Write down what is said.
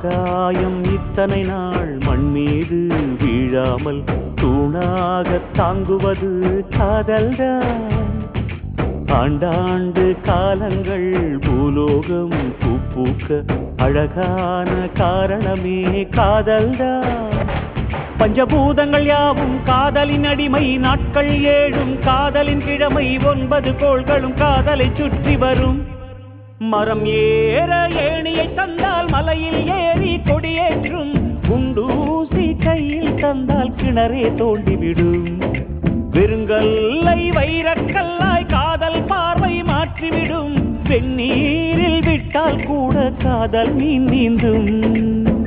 ஆகாயம் இத்தனை நாள் மண் மீது வீழாமல் தூணாக தாங்குவது காதல்தான். ஆண்டாண்டு காலங்கள் பூலோகம் பூக்க அழகான காரணமே காதல்தான். பஞ்சபூதங்கள் யாவும் காதலின் அடிமை, நாட்கள் 7 காதலின் கிழமை, 9 கோள்களும் காதலை சுற்றி வரும். மரம் ஏற ஏணியை தந்தால் மலையில் ஏறி கொடியேற்றும், குண்டூசி கையில் தந்தால் கிணறே தோண்டிவிடும். வெறுங்கல்லை வைரக்கல்லாய் காதல் பார்வை மாற்றிவிடும், வெந்நீரில் விட்டால் கூட காதல் மீன் நீந்தும்.